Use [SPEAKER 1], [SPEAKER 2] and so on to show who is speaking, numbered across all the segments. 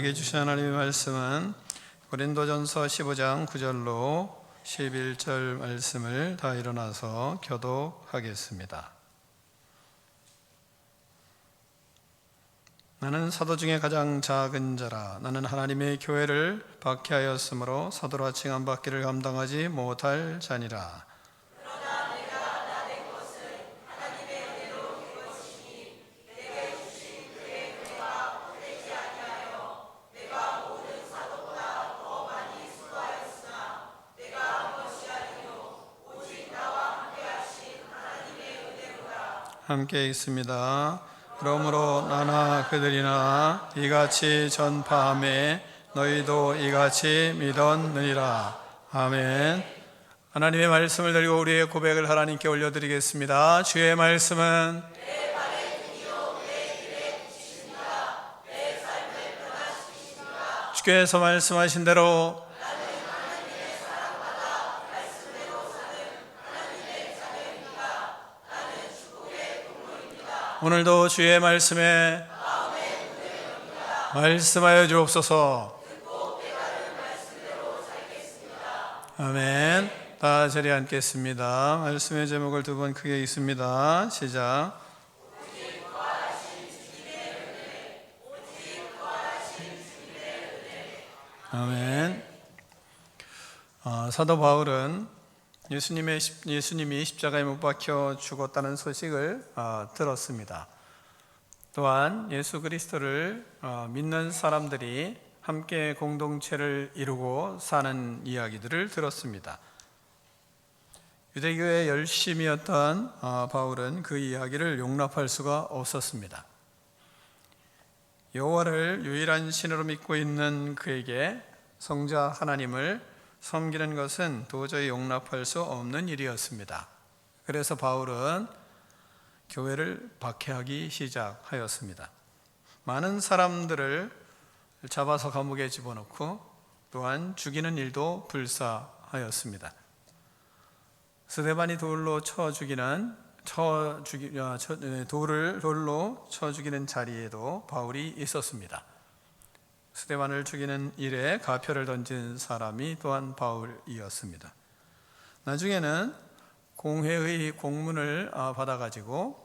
[SPEAKER 1] 우리에게 주신 하나님의 말씀은 고린도전서 15장 9절로 11절 말씀을 다 일어나서 교독하겠습니다. 나는 사도 중에 가장 작은 자라. 나는 하나님의 교회를 박해하였으므로 사도라 칭함받기를 감당하지 못할 자니라.
[SPEAKER 2] 그러나 내가 나된 것은 하나님의 은혜로 된 것이니 내게 주신 그의 은혜가 헛되지 아니하여 내가 모든 사도보다 더 많이 수고하였으나 내가 한 것이 아니요 오직 나와 함께하신 하나님의 은혜로라.
[SPEAKER 1] 함께 있습니다. 그러므로 나나 그들이나 이같이 전파하매 너희도 이같이 믿었느니라. 아멘. 하나님의 말씀을 들고 우리의 고백을 하나님께 올려드리겠습니다. 주의 말씀은
[SPEAKER 2] 내 발의 등이요 내 길의 빛이십니다. 내 삶을 변화시키십니다.
[SPEAKER 1] 주께서 말씀하신 대로
[SPEAKER 2] 나는 하나님의 사랑받아 말씀대로 사는 하나님의 자녀입니다. 나는 축복의 동물입니다.
[SPEAKER 1] 오늘도 주의 말씀에
[SPEAKER 2] 마음의 문을 엽니다.
[SPEAKER 1] 말씀하여 주옵소서.
[SPEAKER 2] 듣고 깨달은 말씀대로 살겠습니다.
[SPEAKER 1] 아멘. 다 자리에 앉겠습니다. 말씀의 제목을 두 번 크게 읽습니다. 시작. 아멘. 사도 바울은 예수님이 십자가에 못 박혀 죽었다는 소식을 들었습니다. 또한 예수 그리스도를 믿는 사람들이 함께 공동체를 이루고 사는 이야기들을 들었습니다. 유대교의 열심이었던 바울은 그 이야기를 용납할 수가 없었습니다. 여호와를 유일한 신으로 믿고 있는 그에게 성자 하나님을 섬기는 것은 도저히 용납할 수 없는 일이었습니다. 그래서 바울은 교회를 박해하기 시작하였습니다. 많은 사람들을 잡아서 감옥에 집어넣고 또한 죽이는 일도 불사하였습니다. 스데반이 돌로 돌로 쳐 죽이는 자리에도 바울이 있었습니다. 스데반을 죽이는 일에 가표를 던진 사람이 또한 바울이었습니다. 나중에는 공회의 공문을 받아가지고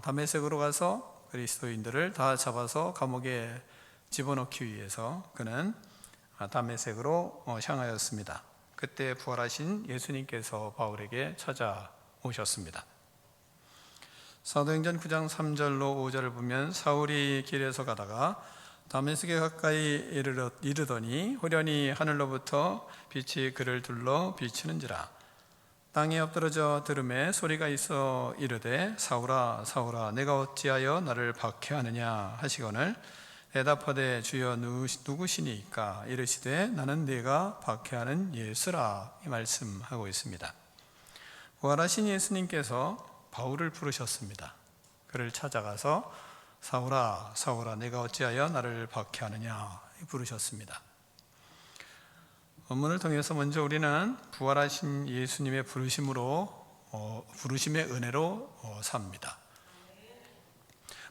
[SPEAKER 1] 다메섹으로 가서 그리스도인들을 다 잡아서 감옥에 집어넣기 위해서 그는 다메섹으로 향하였습니다. 그때 부활하신 예수님께서 바울에게 찾아오셨습니다. 사도행전 9장 3절로 5절을 보면 사울이 길에서 가다가 다메섹에 가까이 이르더니 호련히 하늘로부터 빛이 그를 둘러 비치는지라. 땅에 엎드러져 들음에 소리가 있어 이르되 사울아 사울아 내가 어찌하여 나를 박해하느냐 하시거늘 대답하되 주여 누구시니까 이르시되 나는 네가 박해하는 예수라 이 말씀하고 있습니다. 부활하신 예수님께서 바울을 부르셨습니다. 그를 찾아가서 사울아 사울아 내가 어찌하여 나를 박해하느냐 부르셨습니다. 본문을 통해서 먼저 우리는 부활하신 예수님의 부르심의 은혜로 삽니다.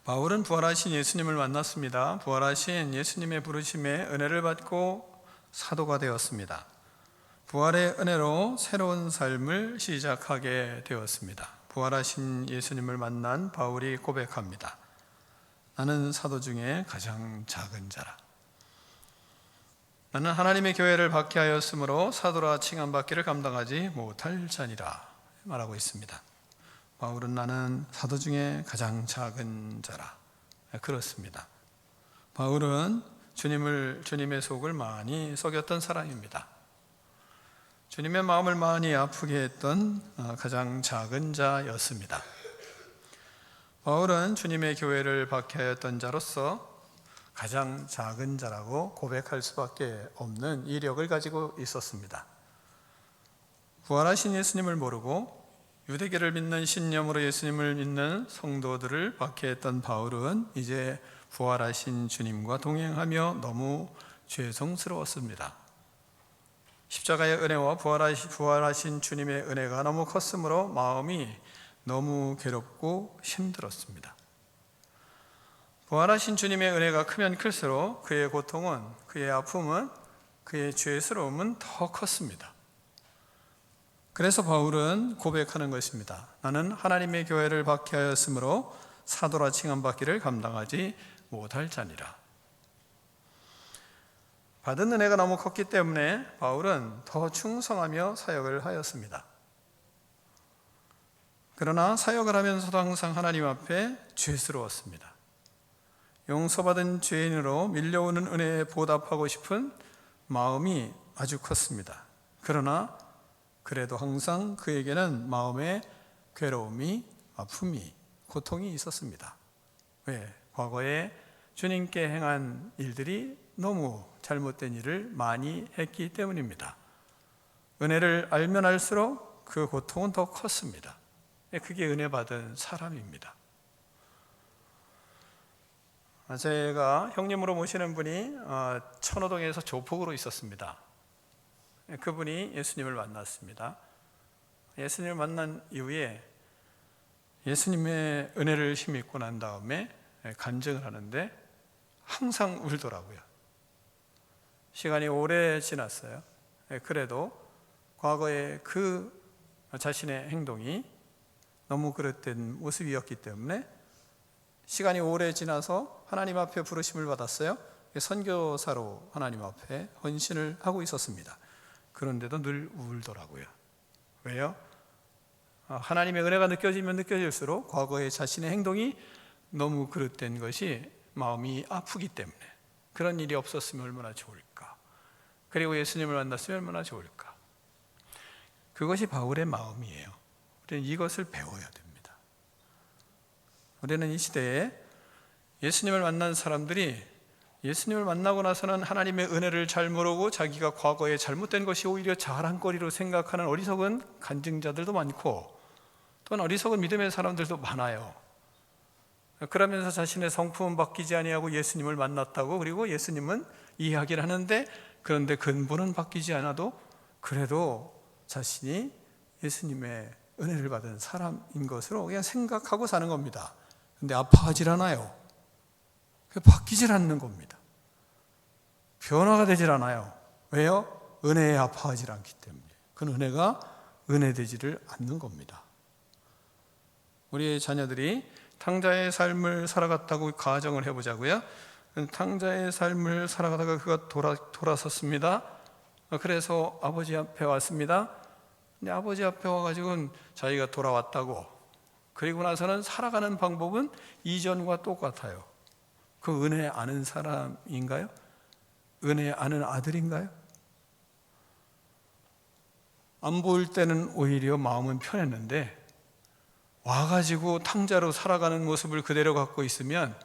[SPEAKER 1] 바울은 부활하신 예수님을 만났습니다. 부활하신 예수님의 부르심의 은혜를 받고 사도가 되었습니다. 부활의 은혜로 새로운 삶을 시작하게 되었습니다. 부활하신 예수님을 만난 바울이 고백합니다. 나는 사도 중에 가장 작은 자라. 나는 하나님의 교회를 박해하였으므로 사도라 칭함받기를 감당하지 못할 자니라 말하고 있습니다. 바울은 나는 사도 중에 가장 작은 자라. 그렇습니다. 바울은 주님의 속을 많이 속였던 사람입니다. 주님의 마음을 많이 아프게 했던 가장 작은 자였습니다. 바울은 주님의 교회를 박해하였던 자로서 가장 작은 자라고 고백할 수밖에 없는 이력을 가지고 있었습니다. 부활하신 예수님을 모르고 유대교를 믿는 신념으로 예수님을 믿는 성도들을 박해했던 바울은 이제 부활하신 주님과 동행하며 너무 죄송스러웠습니다. 십자가의 은혜와 부활하신 주님의 은혜가 너무 컸으므로 마음이 너무 괴롭고 힘들었습니다. 부활하신 주님의 은혜가 크면 클수록 그의 고통은, 그의 아픔은, 그의 죄스러움은 더 컸습니다. 그래서 바울은 고백하는 것입니다. 나는 하나님의 교회를 박해하였으므로 사도라 칭함받기를 감당하지 못할 자니라. 받은 은혜가 너무 컸기 때문에 바울은 더 충성하며 사역을 하였습니다. 그러나 사역을 하면서도 항상 하나님 앞에 죄스러웠습니다. 용서받은 죄인으로 밀려오는 은혜에 보답하고 싶은 마음이 아주 컸습니다. 그러나 그래도 항상 그에게는 마음에 괴로움이, 아픔이, 고통이 있었습니다. 왜? 과거에 주님께 행한 일들이 너무 잘못된 일을 많이 했기 때문입니다. 은혜를 알면 알수록 그 고통은 더 컸습니다. 그게 은혜 받은 사람입니다. 제가 형님으로 모시는 분이 천호동에서 조폭으로 있었습니다. 그분이 예수님을 만났습니다. 예수님을 만난 이후에 예수님의 은혜를 힘입고 난 다음에 간증을 하는데 항상 울더라고요. 시간이 오래 지났어요. 그래도 과거에 그 자신의 행동이 너무 그릇된 모습이었기 때문에 시간이 오래 지나서 하나님 앞에 부르심을 받았어요. 선교사로 하나님 앞에 헌신을 하고 있었습니다. 그런데도 늘 울더라고요. 왜요? 하나님의 은혜가 느껴지면 느껴질수록 과거의 자신의 행동이 너무 그릇된 것이 마음이 아프기 때문에 그런 일이 없었으면 얼마나 좋을까. 그리고 예수님을 만났으면 얼마나 좋을까. 그것이 바울의 마음이에요. 우리는 이것을 배워야 됩니다. 우리는 이 시대에 예수님을 만난 사람들이 예수님을 만나고 나서는 하나님의 은혜를 잘 모르고 자기가 과거에 잘못된 것이 오히려 자랑거리로 생각하는 어리석은 간증자들도 많고 또는 어리석은 믿음의 사람들도 많아요. 그러면서 자신의 성품은 바뀌지 아니하고 예수님을 만났다고, 그리고 예수님은 이야기를 하는데 그런데 근본은 바뀌지 않아도 그래도 자신이 예수님의 은혜를 받은 사람인 것으로 그냥 생각하고 사는 겁니다. 근데 아파하질 않아요. 바뀌질 않는 겁니다. 변화가 되질 않아요. 왜요? 은혜에 아파하질 않기 때문에. 그 은혜가 은혜되지를 않는 겁니다. 우리의 자녀들이 탕자의 삶을 살아갔다고 가정을 해보자고요. 탕자의 삶을 살아가다가 그가 돌아섰습니다. 그래서 아버지 앞에 왔습니다. 근데 아버지 앞에 와가지고는 자기가 돌아왔다고, 그리고 나서는 살아가는 방법은 이전과 똑같아요. 그 은혜 아는 사람인가요? 은혜 아는 아들인가요? 안 보일 때는 오히려 마음은 편했는데 와가지고 탕자로 살아가는 모습을 그대로 갖고 있으면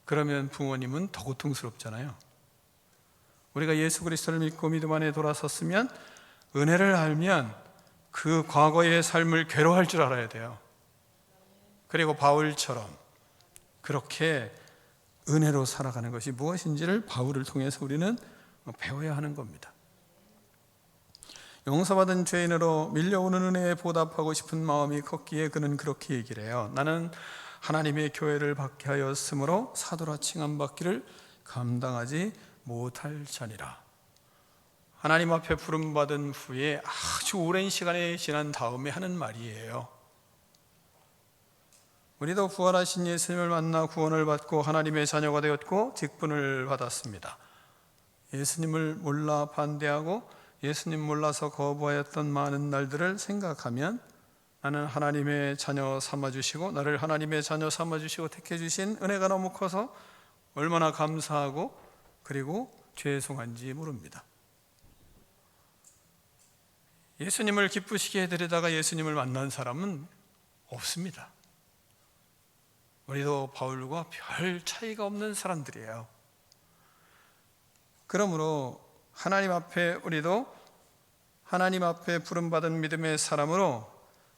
[SPEAKER 1] 그러면 부모님은 더 고통스럽잖아요. 우리가 예수 그리스도를 믿고 믿음 안에 돌아섰으면 은혜를 알면 그 과거의 삶을 괴로워할 줄 알아야 돼요. 그리고 바울처럼 그렇게 은혜로 살아가는 것이 무엇인지를 바울을 통해서 우리는 배워야 하는 겁니다. 용서받은 죄인으로 밀려오는 은혜에 보답하고 싶은 마음이 컸기에 그는 그렇게 얘기를 해요. 나는 하나님의 교회를 박해하였으므로 사도라 칭함받기를 감당하지 못할 자니라. 하나님 앞에 부름받은 후에 아주 오랜 시간이 지난 다음에 하는 말이에요. 우리도 부활하신 예수님을 만나 구원을 받고 하나님의 자녀가 되었고 직분을 받았습니다. 예수님을 몰라 반대하고 예수님 몰라서 거부하였던 많은 날들을 생각하면 나는 하나님의 자녀 삼아주시고 나를 하나님의 자녀 삼아주시고 택해주신 은혜가 너무 커서 얼마나 감사하고 그리고 죄송한지 모릅니다. 예수님을 기쁘시게 해드리다가 예수님을 만난 사람은 없습니다. 우리도 바울과 별 차이가 없는 사람들이에요. 그러므로 하나님 앞에 우리도 하나님 앞에 부름받은 믿음의 사람으로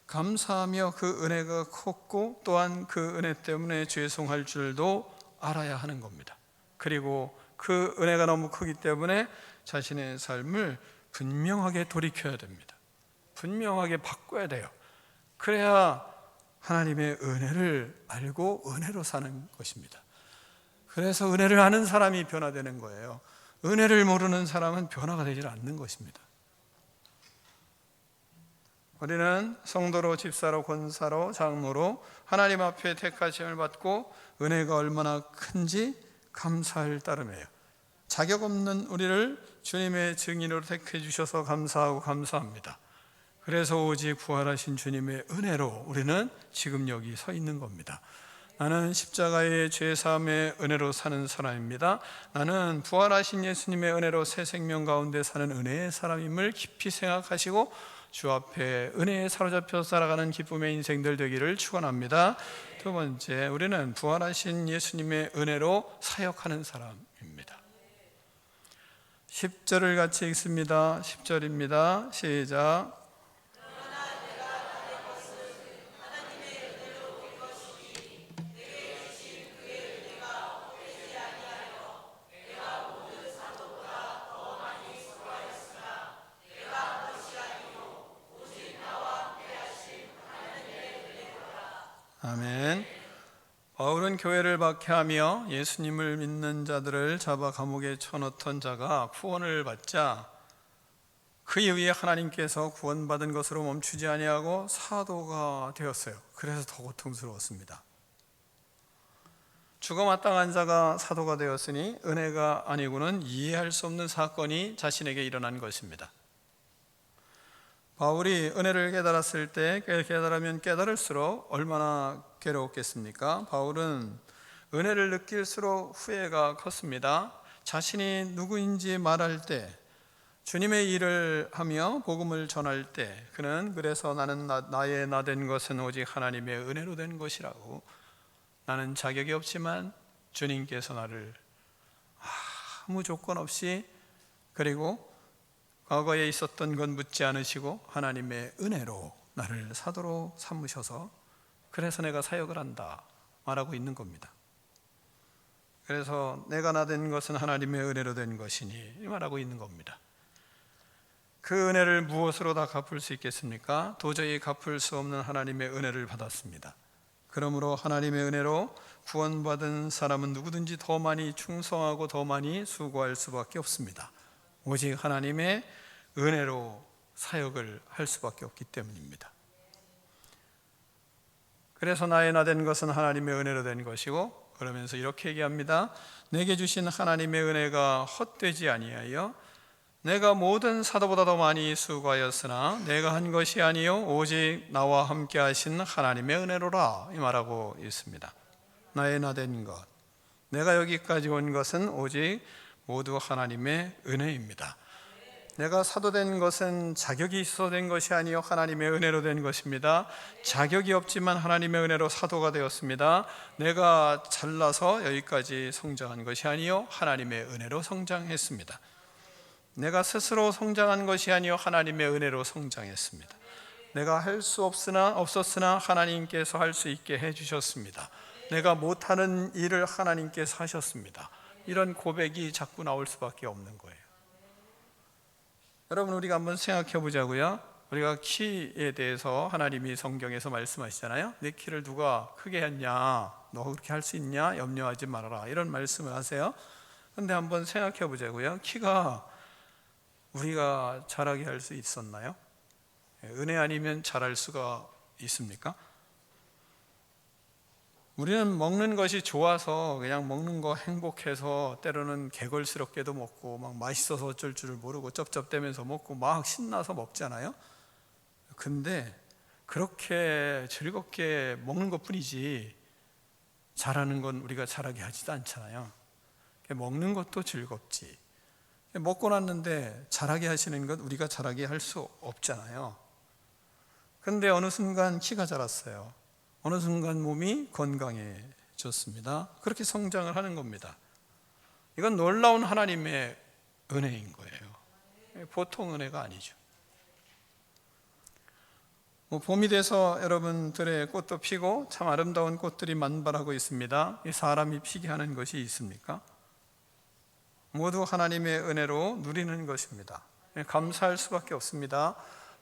[SPEAKER 1] 감사하며 그 은혜가 컸고 또한 그 은혜 때문에 죄송할 줄도 알아야 하는 겁니다. 그리고 그 은혜가 너무 크기 때문에 자신의 삶을 분명하게 돌이켜야 됩니다. 분명하게 바꿔야 돼요. 그래야 하나님의 은혜를 알고 은혜로 사는 것입니다. 그래서 은혜를 아는 사람이 변화되는 거예요. 은혜를 모르는 사람은 변화가 되지 않는 것입니다. 우리는 성도로, 집사로, 권사로, 장로로 하나님 앞에 택하심을 받고 은혜가 얼마나 큰지 감사할 따름이에요. 자격 없는 우리를 주님의 증인으로 택해 주셔서 감사하고 감사합니다. 그래서 오직 부활하신 주님의 은혜로 우리는 지금 여기 서 있는 겁니다. 나는 십자가의 죄사함의 은혜로 사는 사람입니다. 나는 부활하신 예수님의 은혜로 새 생명 가운데 사는 은혜의 사람임을 깊이 생각하시고 주 앞에 은혜에 사로잡혀 살아가는 기쁨의 인생들 되기를 축원합니다. 두 번째, 우리는 부활하신 예수님의 은혜로 사역하는 사람입니다. 10절을 같이 읽습니다. 10절입니다. 시작. 아멘. 바울은 교회를 박해하며 예수님을 믿는 자들을 잡아 감옥에 쳐넣던 자가 구원을 받자 그 이후에 하나님께서 구원받은 것으로 멈추지 아니하고 사도가 되었어요. 그래서 더 고통스러웠습니다. 죽어마땅한 자가 사도가 되었으니 은혜가 아니고는 이해할 수 없는 사건이 자신에게 일어난 것입니다. 바울이 은혜를 깨달았을 때 깨달으면 깨달을수록 얼마나 괴로웠겠습니까? 바울은 은혜를 느낄수록 후회가 컸습니다. 자신이 누구인지 말할 때, 주님의 일을 하며 복음을 전할 때 그는 그래서 나는 나의 나 된 것은 오직 하나님의 은혜로 된 것이라고, 나는 자격이 없지만 주님께서 나를 아무 조건 없이, 그리고 과거에 있었던 건 묻지 않으시고 하나님의 은혜로 나를 사도로 삼으셔서 그래서 내가 사역을 한다 말하고 있는 겁니다. 그래서 내가 나 된 것은 하나님의 은혜로 된 것이니 말하고 있는 겁니다. 그 은혜를 무엇으로 다 갚을 수 있겠습니까? 도저히 갚을 수 없는 하나님의 은혜를 받았습니다. 그러므로 하나님의 은혜로 구원받은 사람은 누구든지 더 많이 충성하고 더 많이 수고할 수밖에 없습니다. 오직 하나님의 은혜로 사역을 할 수밖에 없기 때문입니다. 그래서 나의 나 된 것은 하나님의 은혜로 된 것이고, 그러면서 이렇게 얘기합니다. 내게 주신 하나님의 은혜가 헛되지 아니하여 내가 모든 사도보다 더 많이 수고하였으나 내가 한 것이 아니요 오직 나와 함께 하신 하나님의 은혜로라, 이 말하고 있습니다. 나의 나 된 것, 내가 여기까지 온 것은 오직 모두 하나님의 은혜입니다. 내가 사도 된 것은 자격이 있어 된 것이 아니요 하나님의 은혜로 된 것입니다. 자격이 없지만 하나님의 은혜로 사도가 되었습니다. 내가 잘나서 여기까지 성장한 것이 아니요 하나님의 은혜로 성장했습니다. 내가 스스로 성장한 것이 아니요 하나님의 은혜로 성장했습니다. 내가 할 수 없었으나 하나님께서 할 수 있게 해주셨습니다. 내가 못하는 일을 하나님께서 하셨습니다. 이런 고백이 자꾸 나올 수밖에 없는 거예요. 여러분, 우리가 한번 생각해 보자고요. 우리가 키에 대해서 하나님이 성경에서 말씀하시잖아요. 내 키를 누가 크게 했냐, 너 그렇게 할 수 있냐, 염려하지 말아라, 이런 말씀을 하세요. 그런데 한번 생각해 보자고요. 키가 우리가 자라게 할 수 있었나요? 은혜 아니면 자랄 수가 있습니까? 우리는 먹는 것이 좋아서 그냥 먹는 거 행복해서 때로는 개걸스럽게도 먹고 막 맛있어서 어쩔 줄을 모르고 쩝쩝대면서 먹고 막 신나서 먹잖아요. 근데 그렇게 즐겁게 먹는 것뿐이지 잘하는 건 우리가 잘하게 하지도 않잖아요. 먹는 것도 즐겁지, 먹고 났는데 잘하게 하시는 것 우리가 잘하게 할 수 없잖아요. 근데 어느 순간 키가 자랐어요. 어느 순간 몸이 건강해졌습니다. 그렇게 성장을 하는 겁니다. 이건 놀라운 하나님의 은혜인 거예요. 보통 은혜가 아니죠. 봄이 돼서 여러분들의 꽃도 피고 참 아름다운 꽃들이 만발하고 있습니다. 사람이 피게 하는 것이 있습니까? 모두 하나님의 은혜로 누리는 것입니다. 감사할 수밖에 없습니다.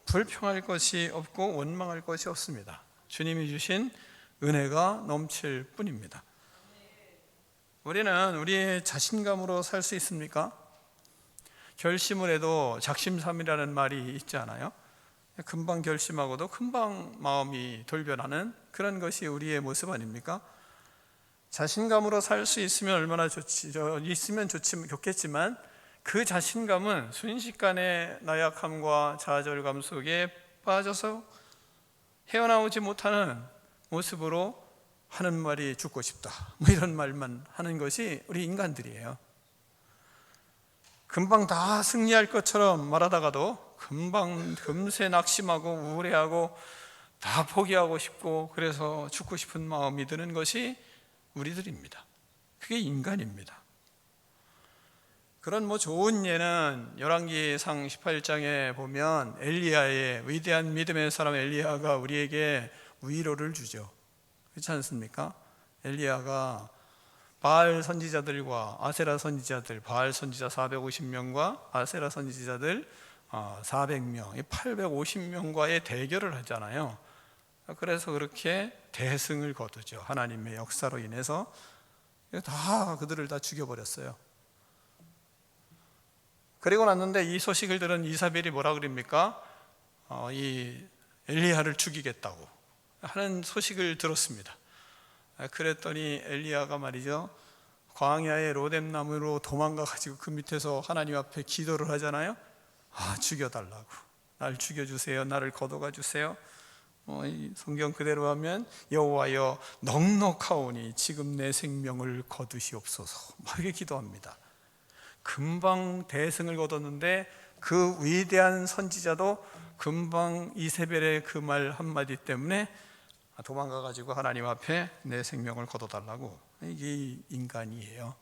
[SPEAKER 1] 불평할 것이 없고 원망할 것이 없습니다. 주님이 주신 은혜가 넘칠 뿐입니다. 우리는 우리의 자신감으로 살 수 있습니까? 결심을 해도 작심삼일이라는 말이 있지 않아요? 금방 결심하고도 금방 마음이 돌변하는 그런 것이 우리의 모습 아닙니까? 자신감으로 살 수 있으면 얼마나 좋겠지만 그 자신감은 순식간에 나약함과 좌절감 속에 빠져서 헤어나오지 못하는 모습으로 하는 말이 죽고 싶다, 이런 말만 하는 것이 우리 인간들이에요. 금방 다 승리할 것처럼 말하다가도 금세 낙심하고 우울해하고 다 포기하고 싶고 그래서 죽고 싶은 마음이 드는 것이 우리들입니다. 그게 인간입니다. 그런 좋은 예는 열왕기상 18장에 보면 엘리야의 위대한 믿음의 사람 엘리야가 우리에게 위로를 주죠. 그렇지 않습니까? 엘리야가 바알 선지자들과 아세라 선지자들, 바알 선지자 450명과 아세라 선지자들 400명, 850명과의 대결을 하잖아요. 그래서 그렇게 대승을 거두죠. 하나님의 역사로 인해서 그들을 다 죽여버렸어요. 그리고 났는데 이 소식을 들은 이사벨이 뭐라 그럽니까? 이 엘리야를 죽이겠다고 하는 소식을 들었습니다. 그랬더니 엘리야가 말이죠, 광야의 로뎀나무로 도망가 가지고 그 밑에서 하나님 앞에 기도를 하잖아요. 죽여달라고, 날 죽여주세요, 나를 거둬가 주세요. 이 성경 그대로 하면 여호와여 넉넉하오니 지금 내 생명을 거두시옵소서, 이렇게 기도합니다. 금방 대승을 거뒀는데 그 위대한 선지자도 금방 이세벨의 그 말 한마디 때문에 도망가 가지고 하나님 앞에 내 생명을 거둬달라고. 이게 인간이에요.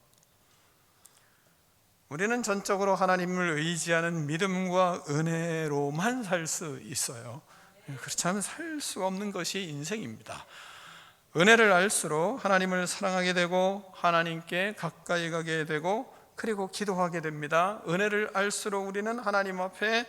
[SPEAKER 1] 우리는 전적으로 하나님을 의지하는 믿음과 은혜로만 살 수 있어요. 그렇지 않으면 살 수 없는 것이 인생입니다. 은혜를 알수록 하나님을 사랑하게 되고 하나님께 가까이 가게 되고 그리고 기도하게 됩니다. 은혜를 알수록 우리는 하나님 앞에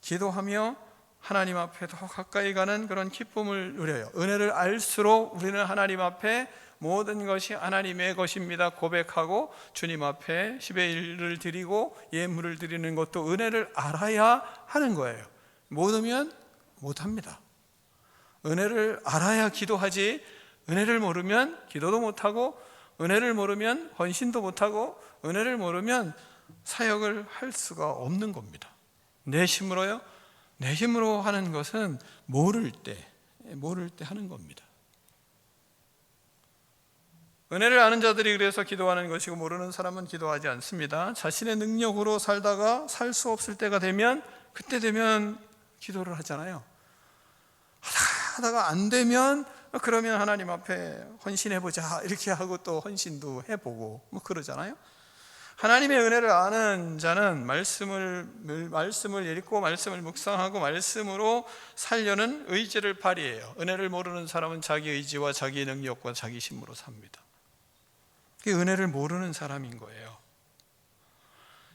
[SPEAKER 1] 기도하며 하나님 앞에 더 가까이 가는 그런 기쁨을 누려요. 은혜를 알수록 우리는 하나님 앞에 모든 것이 하나님의 것입니다 고백하고 주님 앞에 10의 1을 드리고 예물을 드리는 것도 은혜를 알아야 하는 거예요. 모르면 못합니다. 은혜를 알아야 기도하지, 은혜를 모르면 기도도 못하고, 은혜를 모르면 헌신도 못하고, 은혜를 모르면 사역을 할 수가 없는 겁니다. 내 힘으로요? 내 힘으로 하는 것은 모를 때 하는 겁니다. 은혜를 아는 자들이 그래서 기도하는 것이고 모르는 사람은 기도하지 않습니다. 자신의 능력으로 살다가 살 수 없을 때가 되면, 그때 되면 기도를 하잖아요. 하다가 안 되면 그러면 하나님 앞에 헌신해보자 이렇게 하고 또 헌신도 해보고 그러잖아요. 하나님의 은혜를 아는 자는 말씀을 읽고 말씀을 묵상하고 말씀으로 살려는 의지를 발휘해요. 은혜를 모르는 사람은 자기 의지와 자기 능력과 자기 힘으로 삽니다. 그게 은혜를 모르는 사람인 거예요.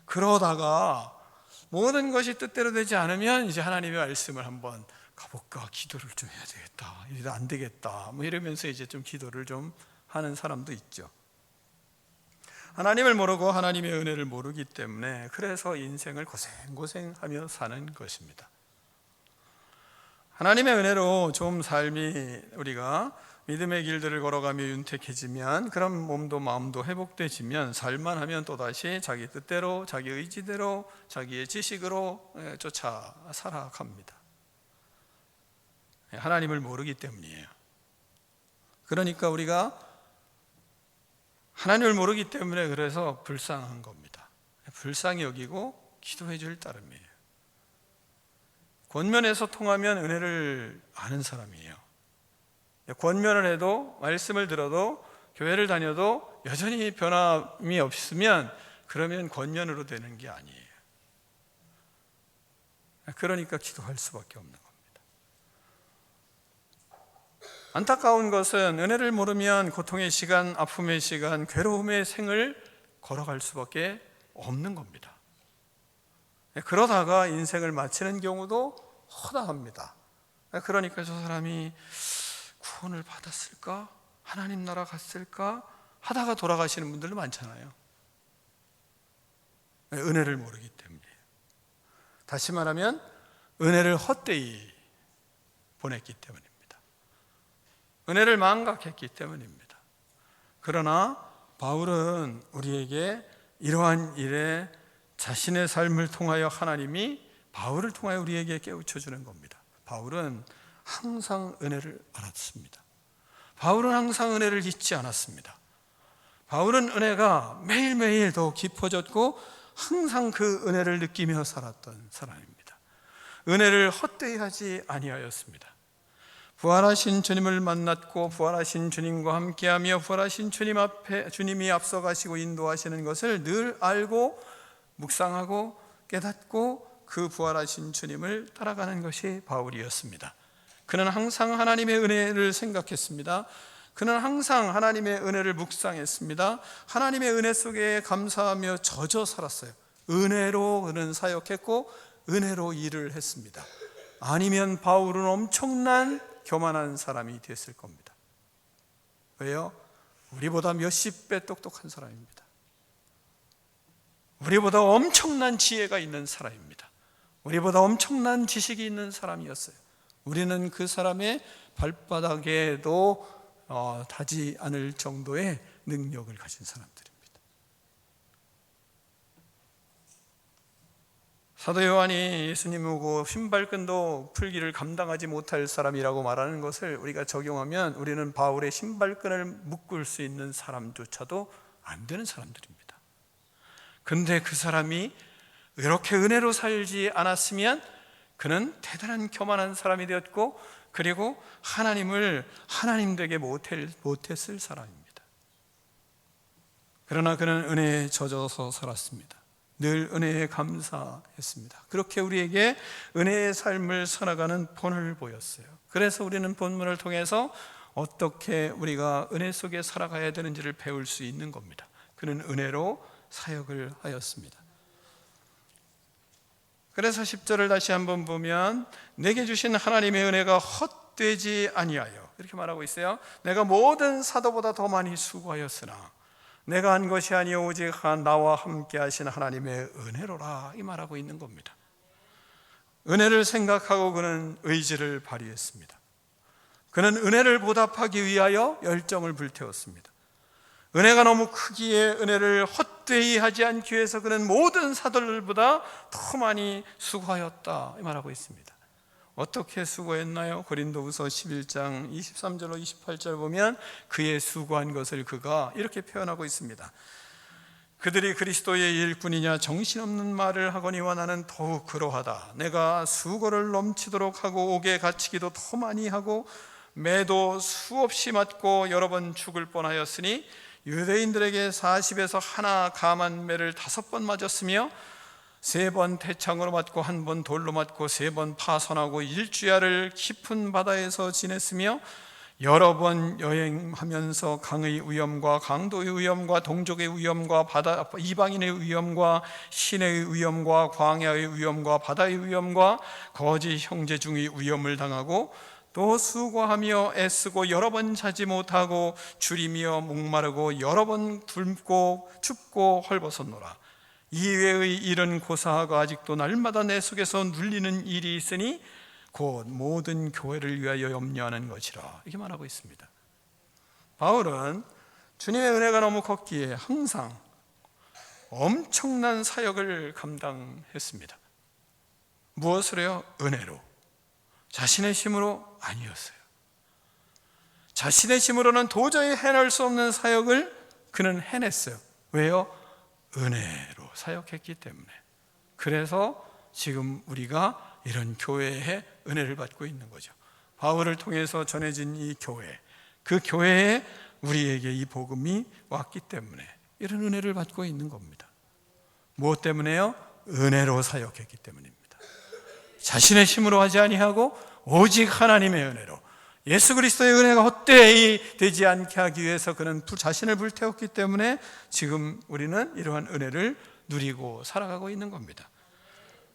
[SPEAKER 1] 그러다가 모든 것이 뜻대로 되지 않으면 이제 하나님의 말씀을 한번 가볼까, 기도를 좀 해야 되겠다, 이래도 안 되겠다 이러면서 이제 좀 기도를 좀 하는 사람도 있죠. 하나님을 모르고 하나님의 은혜를 모르기 때문에 그래서 인생을 고생하며 사는 것입니다. 하나님의 은혜로 좀 삶이 우리가 믿음의 길들을 걸어가며 윤택해지면, 그런 몸도 마음도 회복되지면 살만 하면 또다시 자기 뜻대로 자기 의지대로 자기의 지식으로 쫓아 살아갑니다. 하나님을 모르기 때문이에요. 그러니까 우리가 하나님을 모르기 때문에 그래서 불쌍한 겁니다. 불쌍히 여기고 기도해 줄 따름이에요. 권면에서 통하면 은혜를 아는 사람이에요. 권면을 해도 말씀을 들어도 교회를 다녀도 여전히 변함이 없으면 그러면 권면으로 되는 게 아니에요. 그러니까 기도할 수밖에 없는 겁니다. 안타까운 것은 은혜를 모르면 고통의 시간, 아픔의 시간, 괴로움의 생을 걸어갈 수밖에 없는 겁니다. 그러다가 인생을 마치는 경우도 허다합니다. 그러니까 저 사람이 구원을 받았을까? 하나님 나라 갔을까? 하다가 돌아가시는 분들도 많잖아요. 은혜를 모르기 때문이에요. 다시 말하면 은혜를 헛되이 보냈기 때문입니다. 은혜를 망각했기 때문입니다. 그러나 바울은 우리에게 이러한 일에 자신의 삶을 통하여 하나님이 바울을 통하여 우리에게 깨우쳐 주는 겁니다. 바울은 항상 은혜를 알았습니다. 바울은 항상 은혜를 잊지 않았습니다. 바울은 은혜가 매일매일 더 깊어졌고 항상 그 은혜를 느끼며 살았던 사람입니다. 은혜를 헛되이 하지 아니하였습니다. 부활하신 주님을 만났고 부활하신 주님과 함께하며 부활하신 주님 앞에 주님이 앞서가시고 인도하시는 것을 늘 알고 묵상하고 깨닫고 그 부활하신 주님을 따라가는 것이 바울이었습니다. 그는 항상 하나님의 은혜를 생각했습니다. 그는 항상 하나님의 은혜를 묵상했습니다. 하나님의 은혜 속에 감사하며 젖어 살았어요. 은혜로 그는 사역했고 은혜로 일을 했습니다. 아니면 바울은 엄청난 교만한 사람이 됐을 겁니다. 왜요? 우리보다 몇십 배 똑똑한 사람입니다. 우리보다 엄청난 지혜가 있는 사람입니다. 우리보다 엄청난 지식이 있는 사람이었어요. 우리는 그 사람의 발바닥에도 닿지 않을 정도의 능력을 가진 사람들입니다. 사도 요한이 예수님 오고 신발끈도 풀기를 감당하지 못할 사람이라고 말하는 것을 우리가 적용하면 우리는 바울의 신발끈을 묶을 수 있는 사람조차도 안 되는 사람들입니다. 근데 그 사람이 이렇게 은혜로 살지 않았으면 그는 대단한 교만한 사람이 되었고 그리고 하나님을 하나님 되게 못했을 사람입니다. 그러나 그는 은혜에 젖어서 살았습니다. 늘 은혜에 감사했습니다. 그렇게 우리에게 은혜의 삶을 살아가는 본을 보였어요. 그래서 우리는 본문을 통해서 어떻게 우리가 은혜 속에 살아가야 되는지를 배울 수 있는 겁니다. 그는 은혜로 사역을 하였습니다. 그래서 10절을 다시 한번 보면 내게 주신 하나님의 은혜가 헛되지 아니하여 이렇게 말하고 있어요. 내가 모든 사도보다 더 많이 수고하였으나 내가 한 것이 아니요 오직 나와 함께 하신 하나님의 은혜로라 이 말하고 있는 겁니다. 은혜를 생각하고 그는 의지를 발휘했습니다. 그는 은혜를 보답하기 위하여 열정을 불태웠습니다. 은혜가 너무 크기에 은혜를 헛되이 하지 않기 위해서 그는 모든 사도들보다 더 많이 수고하였다 이 말하고 있습니다. 어떻게 수고했나요? 고린도후서 11장 23절로 28절 보면 그의 수고한 것을 그가 이렇게 표현하고 있습니다. 그들이 그리스도의 일꾼이냐 정신없는 말을 하거니와 나는 더욱 그러하다. 내가 수고를 넘치도록 하고 옥에 갇히기도 더 많이 하고 매도 수없이 맞고 여러 번 죽을 뻔하였으니 유대인들에게 40에서 하나 감한 매를 5번 맞았으며 3번 태창으로 맞고 1번 돌로 맞고 3번 파선하고 일주야를 깊은 바다에서 지냈으며 여러 번 여행하면서 강의 위험과 강도의 위험과 동족의 위험과 바다 이방인의 위험과 시내의 위험과 광야의 위험과 바다의 위험과 거짓 형제 중의 위험을 당하고 또 수고하며 애쓰고 여러 번 자지 못하고 줄이며 목마르고 여러 번 굶고 춥고 헐벗었노라. 이외의 일은 고사하고 아직도 날마다 내 속에서 눌리는 일이 있으니 곧 모든 교회를 위하여 염려하는 것이라 이렇게 말하고 있습니다. 바울은 주님의 은혜가 너무 컸기에 항상 엄청난 사역을 감당했습니다. 무엇으로요? 은혜로. 자신의 힘으로 아니었어요. 자신의 힘으로는 도저히 해낼 수 없는 사역을 그는 해냈어요. 왜요? 은혜로 사역했기 때문에. 그래서 지금 우리가 이런 교회의 은혜를 받고 있는 거죠. 바울을 통해서 전해진 이 교회, 그 교회에 우리에게 이 복음이 왔기 때문에 이런 은혜를 받고 있는 겁니다. 무엇 때문에요? 은혜로 사역했기 때문입니다. 자신의 힘으로 하지 아니하고 오직 하나님의 은혜로 예수 그리스도의 은혜가 헛되이 되지 않게 하기 위해서 그는 자신을 불태웠기 때문에 지금 우리는 이러한 은혜를 누리고 살아가고 있는 겁니다.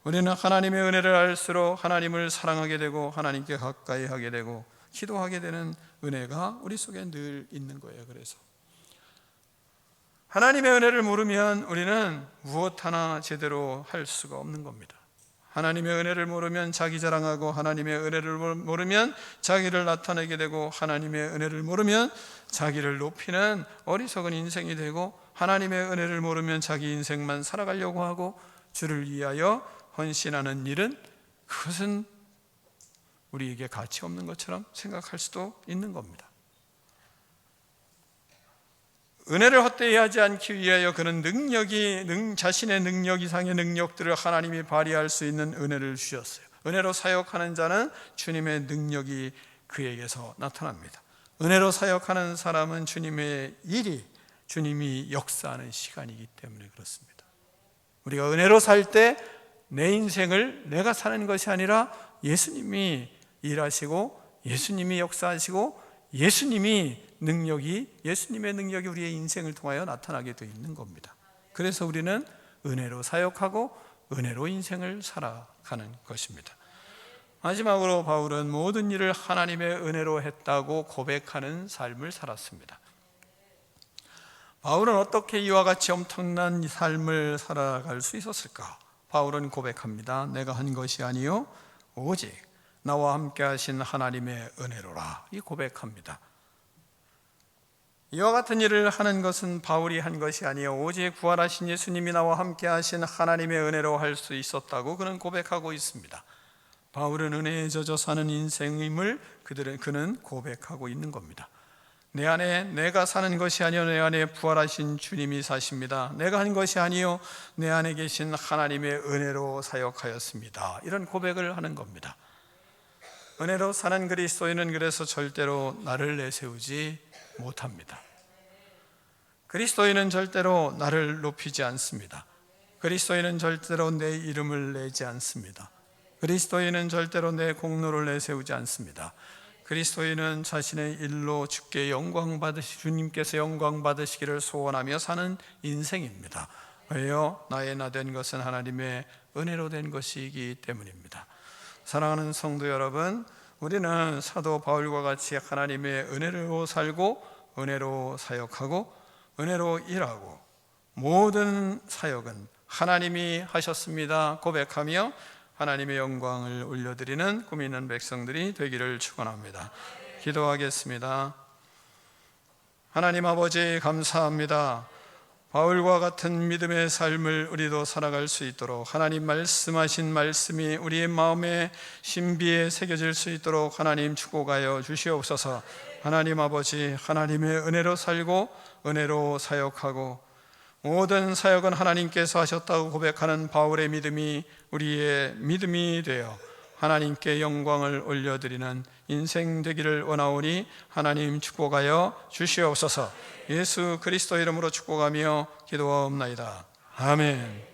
[SPEAKER 1] 우리는 하나님의 은혜를 알수록 하나님을 사랑하게 되고 하나님께 가까이 하게 되고 기도하게 되는 은혜가 우리 속에 늘 있는 거예요. 그래서 하나님의 은혜를 모르면 우리는 무엇 하나 제대로 할 수가 없는 겁니다. 하나님의 은혜를 모르면 자기 자랑하고, 하나님의 은혜를 모르면 자기를 나타내게 되고, 하나님의 은혜를 모르면 자기를 높이는 어리석은 인생이 되고, 하나님의 은혜를 모르면 자기 인생만 살아가려고 하고 주를 위하여 헌신하는 일은, 그것은 우리에게 가치 없는 것처럼 생각할 수도 있는 겁니다. 은혜를 헛되이 하지 않기 위하여 그는 자신의 능력 이상의 능력들을 하나님이 발휘할 수 있는 은혜를 주셨어요. 은혜로 사역하는 자는 주님의 능력이 그에게서 나타납니다. 은혜로 사역하는 사람은 주님의 일이, 주님이 역사하는 시간이기 때문에 그렇습니다. 우리가 은혜로 살 때 내 인생을 내가 사는 것이 아니라 예수님이 일하시고, 예수님이 역사하시고, 예수님의 능력이 우리의 인생을 통하여 나타나게 되어 있는 겁니다. 그래서 우리는 은혜로 사역하고 은혜로 인생을 살아가는 것입니다. 마지막으로 바울은 모든 일을 하나님의 은혜로 했다고 고백하는 삶을 살았습니다. 바울은 어떻게 이와 같이 엄청난 삶을 살아갈 수 있었을까? 바울은 고백합니다. 내가 한 것이 아니요 오직 나와 함께 하신 하나님의 은혜로라. 이 고백합니다. 이와 같은 일을 하는 것은 바울이 한 것이 아니요 오직 부활하신 예수님이 나와 함께 하신 하나님의 은혜로 할 수 있었다고 그는 고백하고 있습니다. 바울은 은혜에 젖어 사는 인생임을 그는 고백하고 있는 겁니다. 내 안에 내가 사는 것이 아니요 내 안에 부활하신 주님이 사십니다. 내가 한 것이 아니요 내 안에 계신 하나님의 은혜로 사역하였습니다. 이런 고백을 하는 겁니다. 은혜로 사는 그리스도인은 그래서 절대로 나를 내세우지 못합니다. 그리스도인은 절대로 나를 높이지 않습니다. 그리스도인은 절대로 내 이름을 내지 않습니다. 그리스도인은 절대로 내 공로를 내세우지 않습니다. 그리스도인은 자신의 일로 주님께서 영광 받으시기를 소원하며 사는 인생입니다. 왜요? 나의 나 된 것은 하나님의 은혜로 된 것이기 때문입니다. 사랑하는 성도 여러분, 우리는 사도 바울과 같이 하나님의 은혜로 살고 은혜로 사역하고 은혜로 일하고 모든 사역은 하나님이 하셨습니다 고백하며 하나님의 영광을 올려드리는 꿈 있는 백성들이 되기를 축원합니다. 기도하겠습니다. 하나님 아버지 감사합니다. 바울과 같은 믿음의 삶을 우리도 살아갈 수 있도록 하나님 말씀하신 말씀이 우리의 마음에 신비에 새겨질 수 있도록 하나님 축복하여 주시옵소서. 하나님 아버지, 하나님의 은혜로 살고 은혜로 사역하고 모든 사역은 하나님께서 하셨다고 고백하는 바울의 믿음이 우리의 믿음이 되어 하나님께 영광을 올려드리는 인생 되기를 원하오니 하나님 축복하여 주시옵소서. 예수 그리스도 이름으로 축복하며 기도하옵나이다. 아멘.